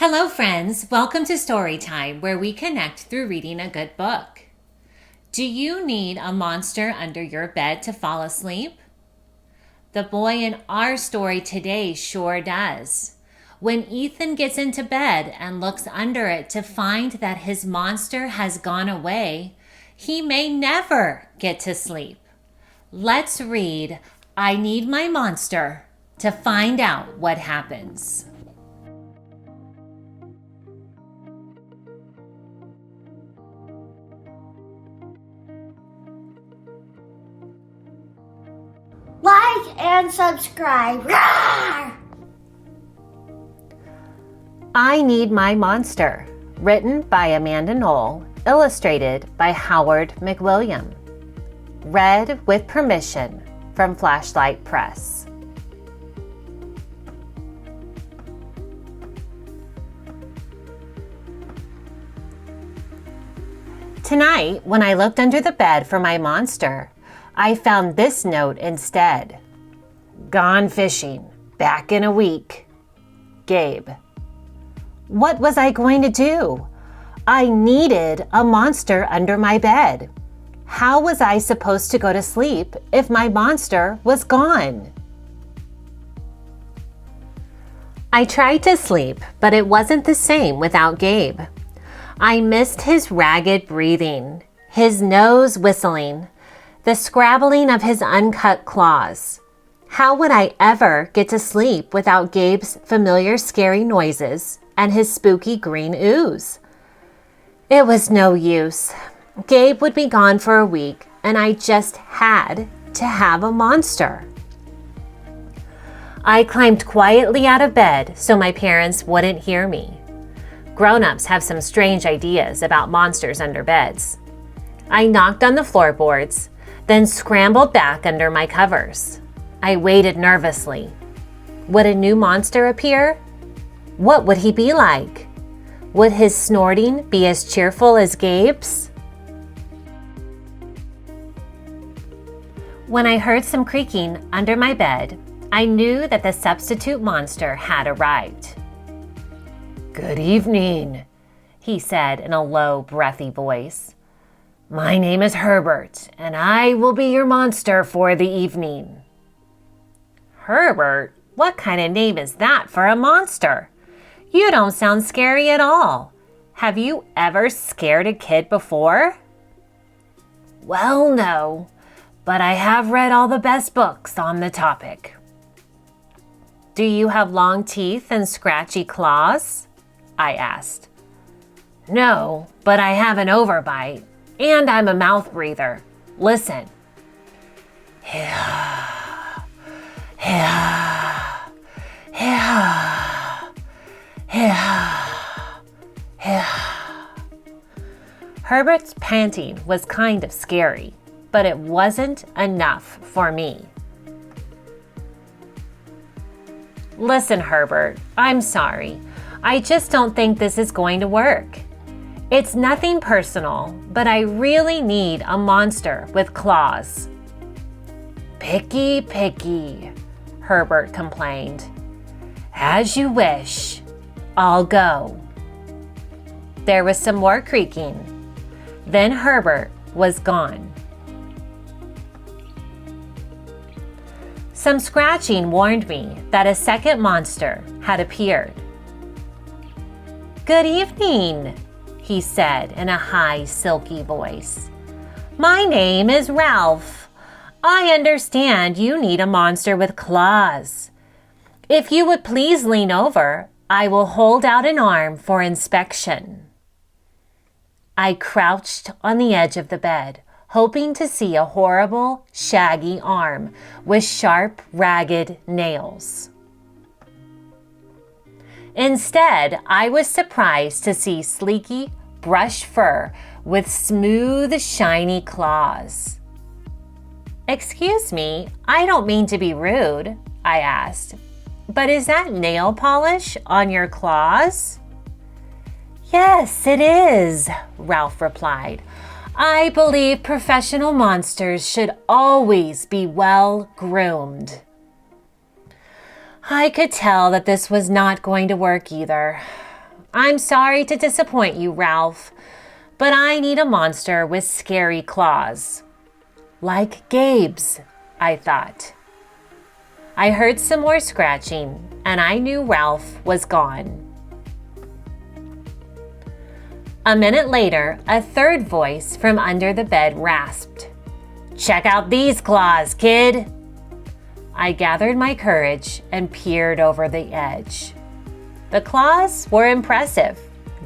Hello, friends. Welcome to Storytime, where we connect through reading a good book. Do you need a monster under your bed to fall asleep? The boy in our story today sure does. When Ethan gets into bed and looks under it to find that his monster has gone away, he may never get to sleep. Let's read I Need My Monster to find out what happens. Like and subscribe. Rawr! I Need My Monster, written by Amanda Noll, illustrated by Howard McWilliam. Read with permission from Flashlight Press. Tonight, when I looked under the bed for my monster, I found this note instead. Gone fishing. Back in a week. Gabe. What was I going to do? I needed a monster under my bed. How was I supposed to go to sleep if my monster was gone? I tried to sleep, but it wasn't the same without Gabe. I missed his ragged breathing, his nose whistling, the scrabbling of his uncut claws. How would I ever get to sleep without Gabe's familiar scary noises and his spooky green ooze? It was no use. Gabe would be gone for a week, and I just had to have a monster. I climbed quietly out of bed so my parents wouldn't hear me. Grown-ups have some strange ideas about monsters under beds. I knocked on the floorboards, then scrambled back under my covers. I waited nervously. Would a new monster appear? What would he be like? Would his snorting be as cheerful as Gabe's? When I heard some creaking under my bed, I knew that the substitute monster had arrived. Good evening, he said in a low, breathy voice. My name is Herbert, and I will be your monster for the evening. Herbert? What kind of name is that for a monster? You don't sound scary at all. Have you ever scared a kid before? Well, no, but I have read all the best books on the topic. Do you have long teeth and scratchy claws? I asked. No, but I have an overbite. And I'm a mouth breather. Listen. Herbert's panting was kind of scary, but it wasn't enough for me. Listen, Herbert, I'm sorry. I just don't think this is going to work. It's nothing personal, but I really need a monster with claws. Picky, picky, Herbert complained. As you wish. I'll go. There was some more creaking. Then Herbert was gone. Some scratching warned me that a second monster had appeared. Good evening, he said in a high, silky voice. My name is Ralph. I understand you need a monster with claws. If you would please lean over, I will hold out an arm for inspection. I crouched on the edge of the bed, hoping to see a horrible, shaggy arm with sharp, ragged nails. Instead, I was surprised to see sleeky, brushed fur with smooth, shiny claws. Excuse me, I don't mean to be rude, I asked, but is that nail polish on your claws? Yes, it is, Ralph replied. I believe professional monsters should always be well groomed. I could tell that this was not going to work either. I'm sorry to disappoint you, Ralph, but I need a monster with scary claws. Like Gabe's, I thought. I heard some more scratching, and I knew Ralph was gone. A minute later, a third voice from under the bed rasped, "Check out these claws, kid!" I gathered my courage and peered over the edge. The claws were impressive,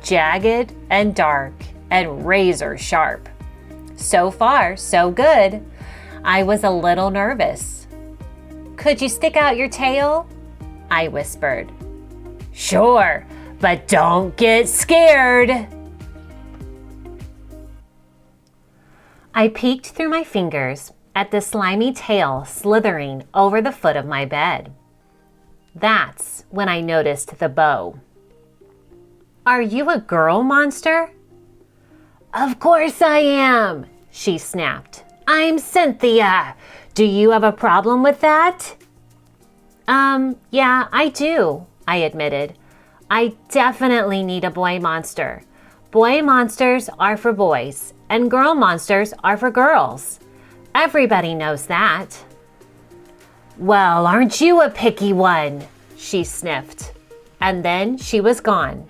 jagged and dark and razor sharp. So far, so good. I was a little nervous. "Could you stick out your tail?" I whispered. "Sure, but don't get scared." I peeked through my fingers at the slimy tail slithering over the foot of my bed. That's when I noticed the bow. "Are you a girl monster?" "Of course I am," she snapped. "I'm Cynthia. Do you have a problem with that?" Yeah, I do," I admitted. "I definitely need a boy monster. Boy monsters are for boys, and girl monsters are for girls. Everybody knows that." "Well, aren't you a picky one?" she sniffed, and then she was gone.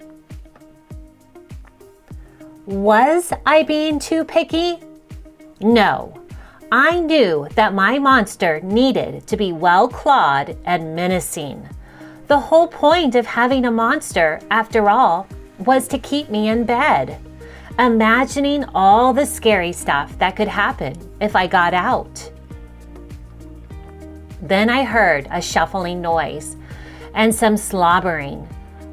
Was I being too picky? No. I knew that my monster needed to be well-clawed and menacing. The whole point of having a monster, after all, was to keep me in bed, imagining all the scary stuff that could happen if I got out. Then I heard a shuffling noise and some slobbering.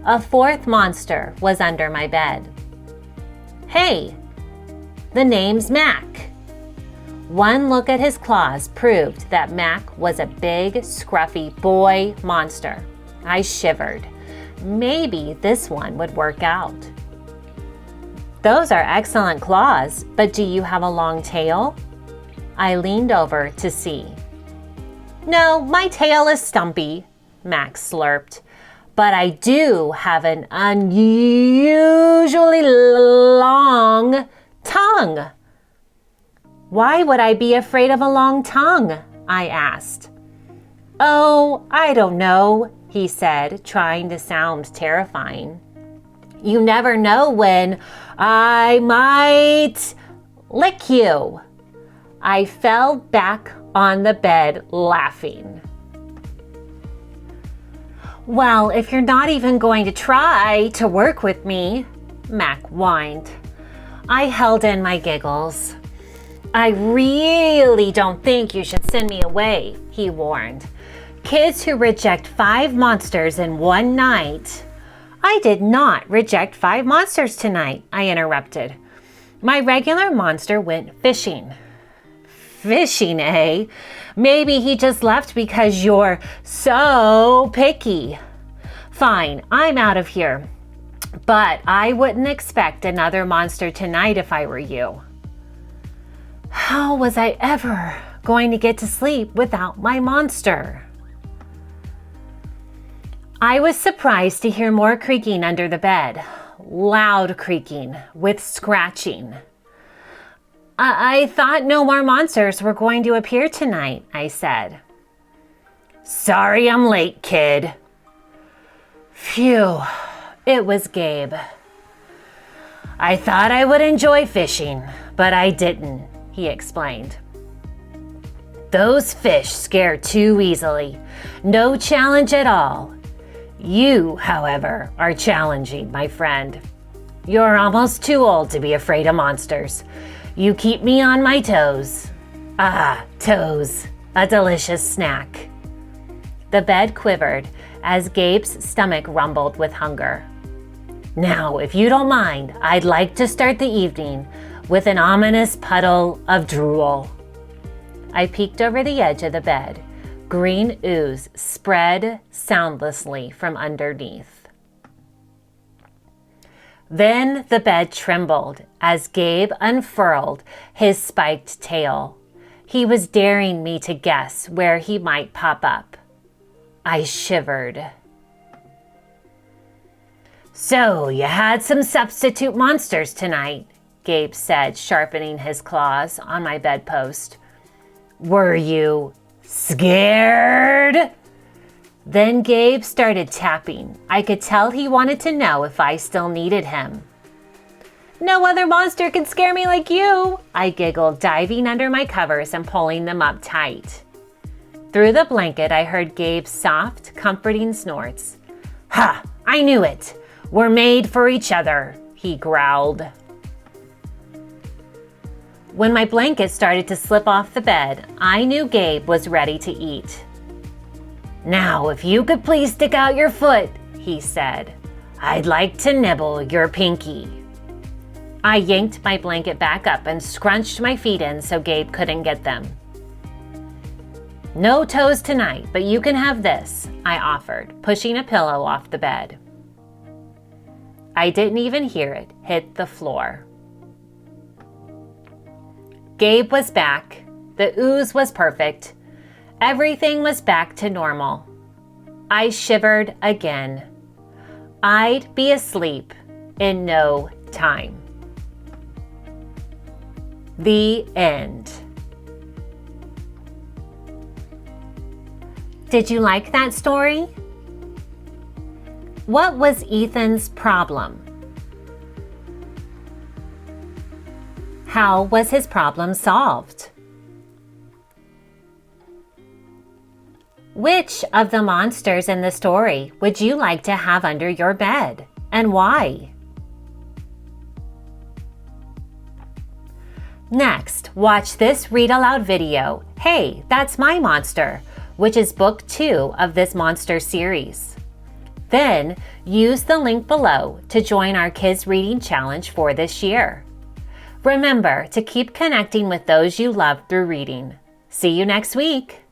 A fourth monster was under my bed. "Hey, the name's Mac." One look at his claws proved that Mac was a big, scruffy boy monster. I shivered. Maybe this one would work out. "Those are excellent claws, but do you have a long tail?" I leaned over to see. "No, my tail is stumpy," Max slurped, "but I do have an unusually long tongue." "Why would I be afraid of a long tongue?" I asked. "Oh, I don't know," he said, trying to sound terrifying. "You never know when I might lick you." I fell back on the bed laughing. "Well, if you're not even going to try to work with me," Mac whined. I held in my giggles. "I really don't think you should send me away," he warned. "Kids who reject 5 monsters in one night—" "I did not reject 5 monsters tonight," I interrupted. "My regular monster went fishing." "Fishing, eh? Maybe he just left because you're so picky." "Fine, I'm out of here. But I wouldn't expect another monster tonight if I were you." How was I ever going to get to sleep without my monster? I was surprised to hear more creaking under the bed. Loud creaking with scratching. I thought no more monsters were going to appear tonight," I said. "Sorry I'm late, kid." Phew, it was Gabe. "I thought I would enjoy fishing, but I didn't," he explained. "Those fish scare too easily. No challenge at all. You, however, are challenging, my friend. You're almost too old to be afraid of monsters. You keep me on my toes." Ah, toes, a delicious snack. The bed quivered as Gabe's stomach rumbled with hunger. "Now, if you don't mind, I'd like to start the evening with an ominous puddle of drool." I peeked over the edge of the bed. Green ooze spread soundlessly from underneath. Then the bed trembled as Gabe unfurled his spiked tail. He was daring me to guess where he might pop up. I shivered. So, you had some substitute monsters tonight, Gabe said, sharpening his claws on my bedpost. Were you scared? Then Gabe started tapping. I could tell he wanted to know if I still needed him. No other monster can scare me like you, I giggled, diving under my covers and pulling them up tight. Through the blanket, I heard Gabe's soft, comforting snorts. Ha! I knew it! We're made for each other, he growled. When my blanket started to slip off the bed, I knew Gabe was ready to eat. Now, if you could please stick out your foot, he said. I'd like to nibble your pinky. I yanked my blanket back up and scrunched my feet in so Gabe couldn't get them. No toes tonight, but you can have this, I offered, pushing a pillow off the bed. I didn't even hear it hit the floor. Gabe was back. The ooze was perfect. Everything was back to normal. I shivered again. I'd be asleep in no time. The end. Did you like that story? What was Ethan's problem? How was his problem solved? Which of the monsters in the story would you like to have under your bed, and why? Next, watch this read aloud video, Hey, That's My Monster, which is book 2 of this monster series. Then, use the link below to join our Kids Reading Challenge for this year. Remember to keep connecting with those you love through reading. See you next week.